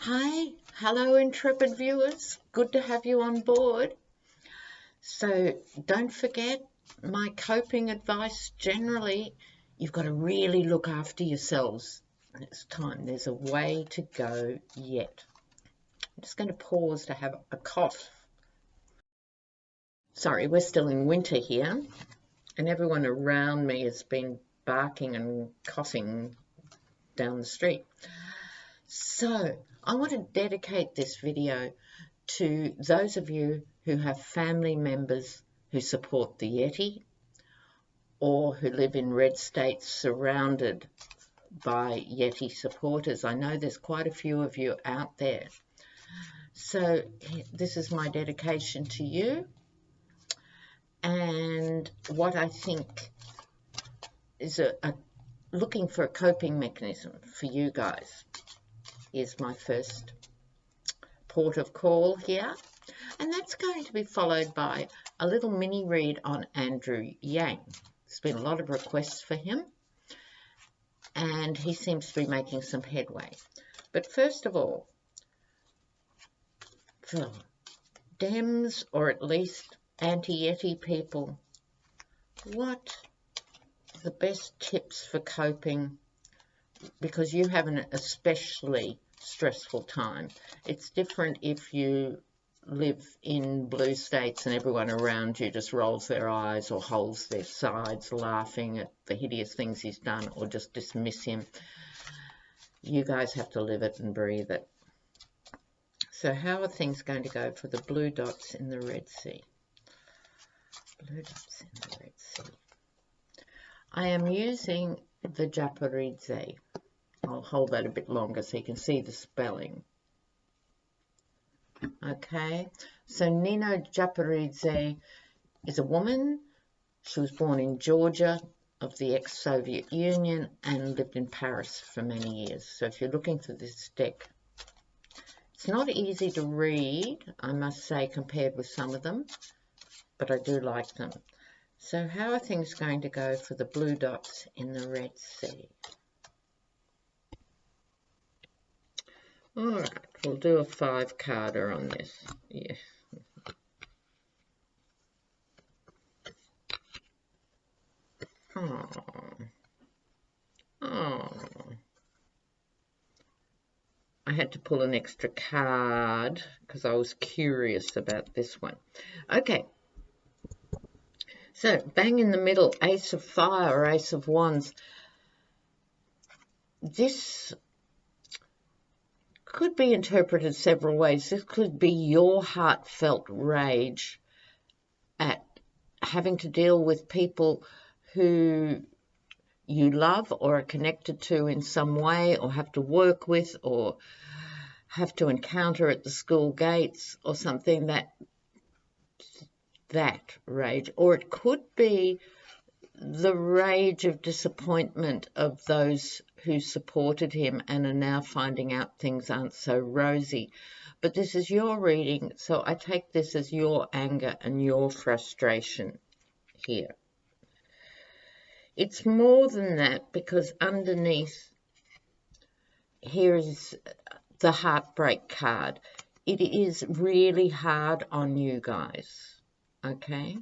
Hi, hello intrepid viewers, good to have you on board. So don't forget my coping advice. Generally, you've got to really look after yourselves. It's time, there's a way to go yet. I'm just going to pause to have a cough. Sorry, we're still in winter here and everyone around me has been barking and coughing down the street. So I want to dedicate this video to those of you who have family members who support the Yeti or who live in red states surrounded by Yeti supporters. I know there's quite a few of you out there. So this is my dedication to you, and what I think is looking for a coping mechanism for you guys is my first port of call here. And that's going to be followed by a little mini read on Andrew Yang. There's been a lot of requests for him, and he seems to be making some headway. But first of all, for Dems, or at least anti-Yeti people, what are the best tips for coping? Because you have an especially stressful time. It's different if you live in blue states and everyone around you just rolls their eyes or holds their sides laughing at the hideous things he's done or just dismiss him. You guys have to live it and breathe it. So how are things going to go for the blue dots in the Red Sea? Blue dots in the Red Sea. I am using the Japaridze. I'll hold that a bit longer so you can see the spelling. Okay, so Nino Japaridze is a woman. She was born in Georgia of the ex-Soviet Union and lived in Paris for many years. So if you're looking for this deck, it's not easy to read, I must say, compared with some of them, but I do like them. So how are things going to go for the blue dots in the Red Sea? All right, we'll do a 5-carder on this. Yeah. Oh. I had to pull an extra card because I was curious about this one. Okay. So, bang in the middle, Ace of Fire or Ace of Wands. This could be interpreted several ways. This could be your heartfelt rage at having to deal with people who you love or are connected to in some way, or have to work with, or have to encounter at the school gates or something, that rage. Or it could be the rage of disappointment of those who supported him and are now finding out things aren't so rosy. But this is your reading, so I take this as your anger and your frustration here. It's more than that, because underneath here is the heartbreak card. It is really hard on you guys, okay?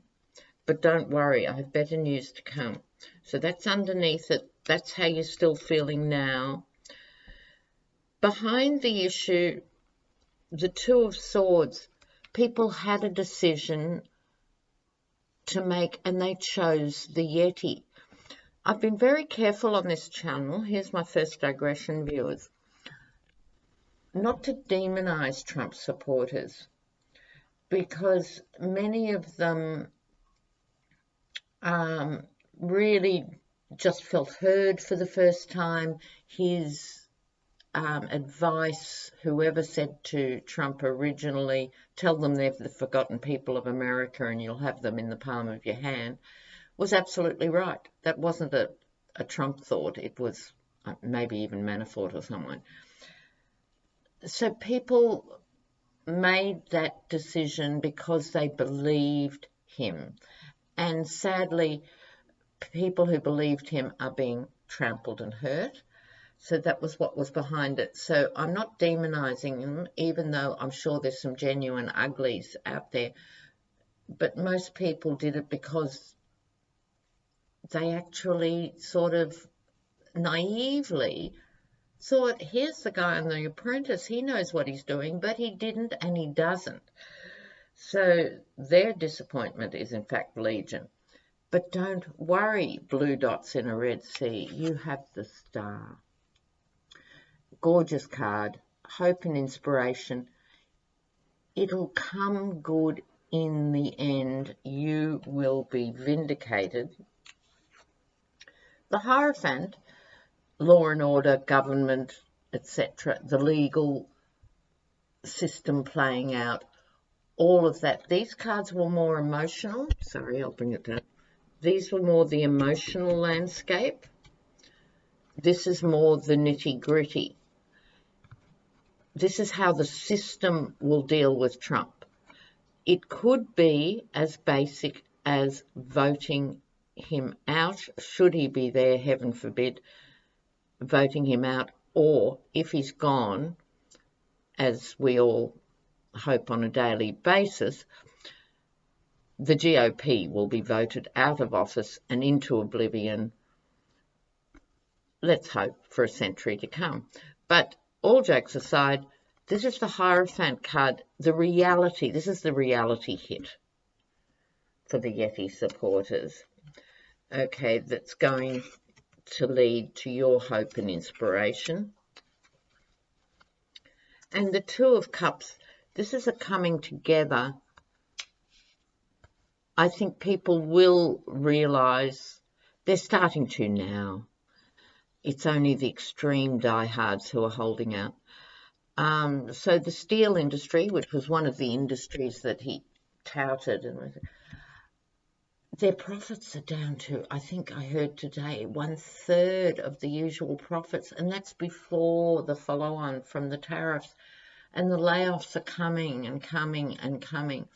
But don't worry, I have better news to come. So that's underneath it. That's how you're still feeling now. Behind the issue, the Two of Swords, people had a decision to make and they chose the Yeti. I've been very careful on this channel. Here's my first digression, viewers. Not to demonize Trump supporters, because many of them really just felt heard for the first time. His advice, whoever said to Trump originally, tell them they're the forgotten people of America and you'll have them in the palm of your hand, was absolutely right. That wasn't a Trump thought. It was maybe even Manafort or someone. So people made that decision because they believed him. And sadly, people who believed him are being trampled and hurt. So that was what was behind it. So I'm not demonizing them, even though I'm sure there's some genuine uglies out there. But most people did it because they actually sort of naively thought, here's the guy on The Apprentice, he knows what he's doing, but he didn't and he doesn't. So their disappointment is in fact legion. But don't worry, blue dots in a red sea, you have the star. Gorgeous card, hope and inspiration. It'll come good in the end. You will be vindicated. The Hierophant, law and order, government, etc., the legal system playing out, all of that. These cards were more emotional. Sorry, I'll bring it down. These were more the emotional landscape. This is more the nitty-gritty. This is how the system will deal with Trump. It could be as basic as voting him out, should he be there, heaven forbid, voting him out, or if he's gone, as we all hope on a daily basis, the GOP will be voted out of office and into oblivion, let's hope, for a century to come. But all jokes aside, this is the Hierophant card, the reality. This is the reality hit for the Yeti supporters. Okay, that's going to lead to your hope and inspiration. And the Two of Cups, this is a coming together. I think people will realise, they're starting to now. It's only the extreme diehards who are holding out. So the steel industry, which was one of the industries that he touted, and their profits are down to, I think I heard today, 1/3 of the usual profits, and that's before the follow-on from the tariffs. And the layoffs are coming and coming and coming.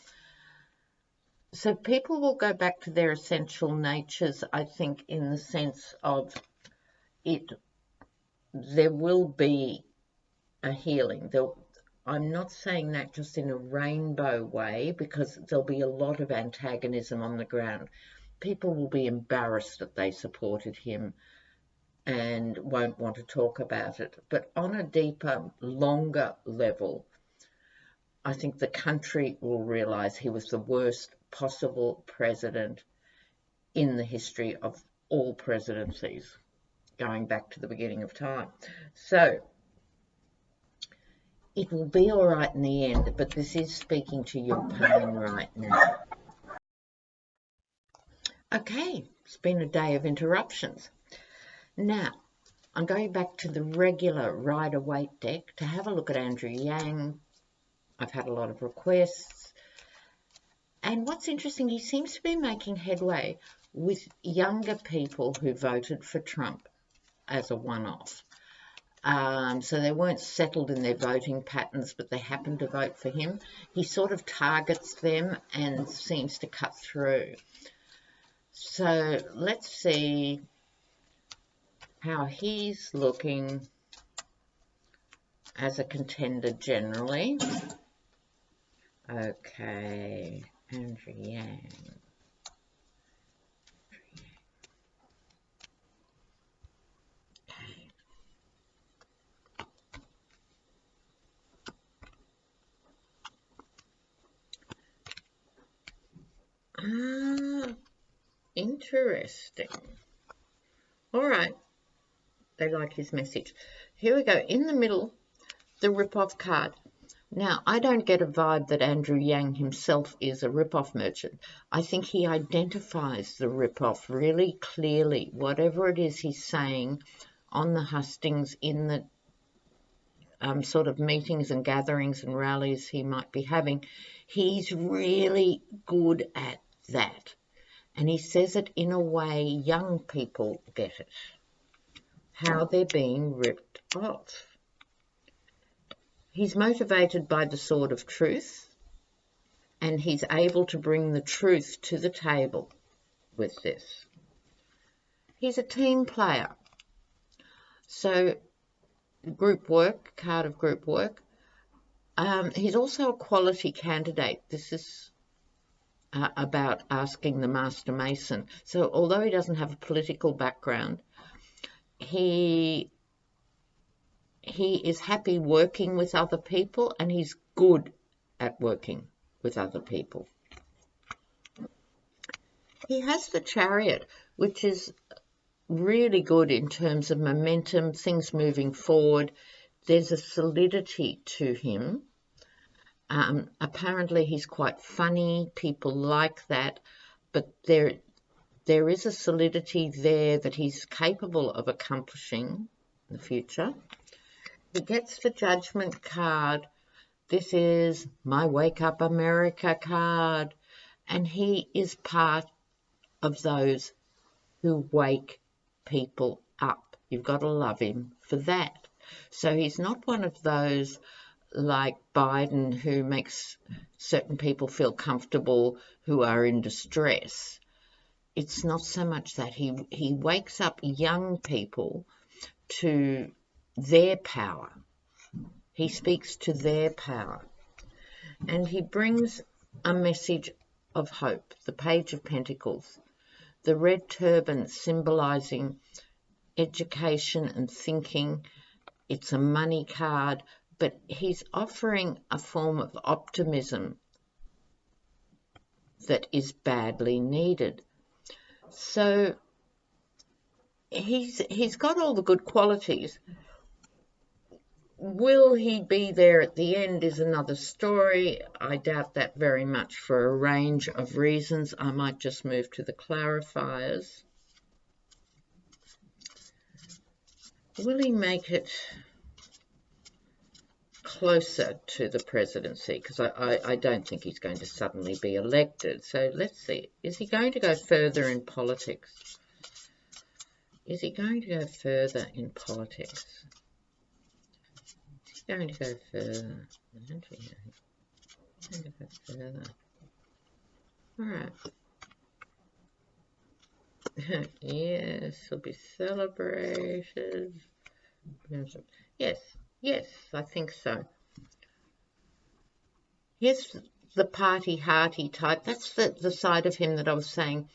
So people will go back to their essential natures, I think, in the sense of there will be a healing. I'm not saying that just in a rainbow way, because there'll be a lot of antagonism on the ground. People will be embarrassed that they supported him and won't want to talk about it. But on a deeper, longer level, I think the country will realise he was the worst possible president in the history of all presidencies, going back to the beginning of time. So it will be all right in the end, but this is speaking to your pain right now. Okay, it's been a day of interruptions. Now, I'm going back to the regular Rider-Waite deck to have a look at Andrew Yang. I've had a lot of requests. And what's interesting, he seems to be making headway with younger people who voted for Trump as a one-off. So they weren't settled in their voting patterns, but they happened to vote for him. He sort of targets them and seems to cut through. So let's see how he's looking as a contender generally. Okay, Andrew Yang. Interesting. All right. They like his message. Here we go. In the middle, the rip-off card. Now, I don't get a vibe that Andrew Yang himself is a rip-off merchant. I think he identifies the rip-off really clearly. Whatever it is he's saying on the hustings, in the sort of meetings and gatherings and rallies he might be having, he's really good at that. And he says it in a way young people get it, how they're being ripped off. He's motivated by the sword of truth, and he's able to bring the truth to the table with this. He's a team player. So group work, card of group work. He's also a quality candidate. This is about asking the Master Mason. So although he doesn't have a political background, he is happy working with other people, and he's good at working with other people. He has the Chariot, which is really good in terms of momentum, things moving forward. There's a solidity to him. Apparently he's quite funny. People like that, but there is a solidity there that he's capable of accomplishing in the future. He gets the Judgment card. This is my Wake Up America card, and he is part of those who wake people up. You've got to love him for that. So he's not one of those like Biden who makes certain people feel comfortable who are in distress. It's not so much that. He wakes up young people to their power. He speaks to their power. And he brings a message of hope, the Page of Pentacles. The red turban symbolizing education and thinking. It's a money card, but he's offering a form of optimism that is badly needed. So he's got all the good qualities. Will he be there at the end is another story. I doubt that very much for a range of reasons. I might just move to the clarifiers. Will he make it closer to the presidency? Because I don't think he's going to suddenly be elected. So let's see. Is he going to go further in politics? Is he going to go further in politics? Is he going to go further? Going to go further. All right. Yes, he'll be celebrated. Yes, I think so. Here's the party-hearty type. That's the side of him that I was saying.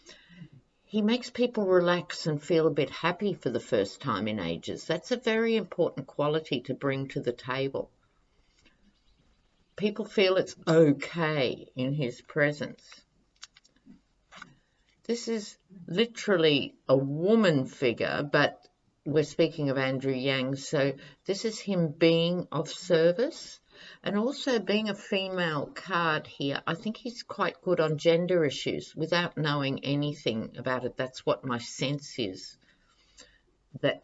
He makes people relax and feel a bit happy for the first time in ages. That's a very important quality to bring to the table. People feel it's okay in his presence. This is literally a woman figure, but we're speaking of Andrew Yang, so this is him being of service. And also being a female card here, I think he's quite good on gender issues without knowing anything about it. That's what my sense is, that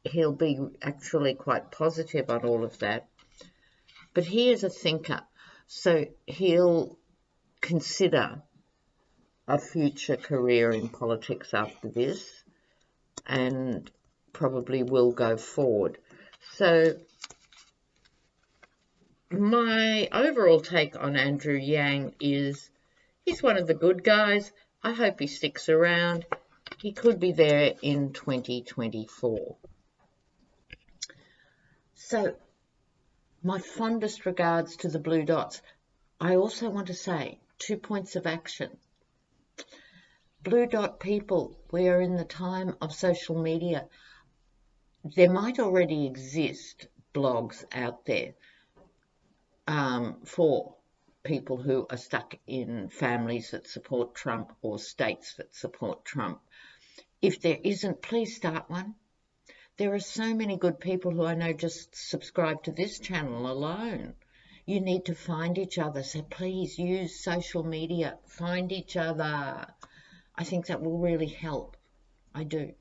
he'll be actually quite positive on all of that. But he is a thinker, so he'll consider a future career in politics after this and probably will go forward. So my overall take on Andrew Yang is he's one of the good guys. I hope he sticks around. He could be there in 2024. So my fondest regards to the blue dots. I also want to say 2 points of action. Blue dot people, we are in the time of social media. There might already exist blogs out there for people who are stuck in families that support Trump or states that support Trump. If there isn't, please start one. There are so many good people who I know just subscribe to this channel alone. You need to find each other, so please use social media. Find each other. I think that will really help. I do.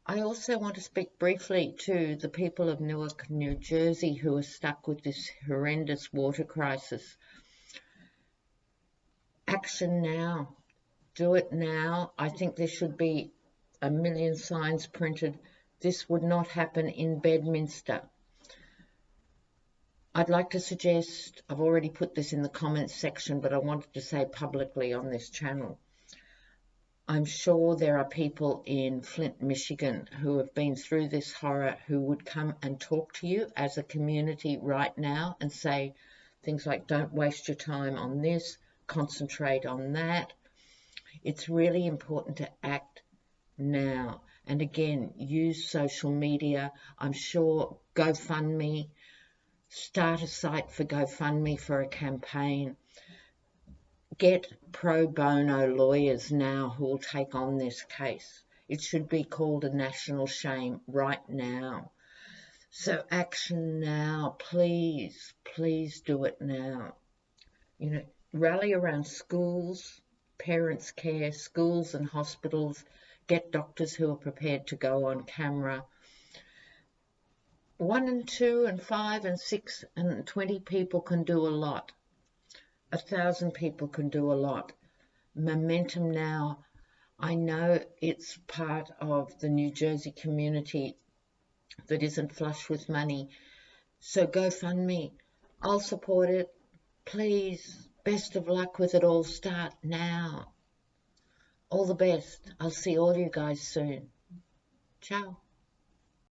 I also want to speak briefly to the people of Newark, New Jersey, who are stuck with this horrendous water crisis. Action now. Do it now. I think there should be 1 million signs printed. This would not happen in Bedminster. I'd like to suggest, I've already put this in the comments section, but I wanted to say publicly on this channel, I'm sure there are people in Flint, Michigan who have been through this horror who would come and talk to you as a community right now and say things like, don't waste your time on this, concentrate on that. It's really important to act now. And again, use social media. I'm sure GoFundMe, start a site for GoFundMe for a campaign. Get pro bono lawyers now who will take on this case. It should be called a national shame right now. So action now, please, please do it now. You know, rally around schools, parents' care, schools and hospitals. Get doctors who are prepared to go on camera. 1 and 2 and 5 and 6 and 20 people can do a lot. 1,000 people can do a lot. Momentum now. I know it's part of the New Jersey community that isn't flush with money. So GoFundMe, I'll support it. Please, best of luck with it all. Start now. All the best. I'll see all you guys soon. Ciao.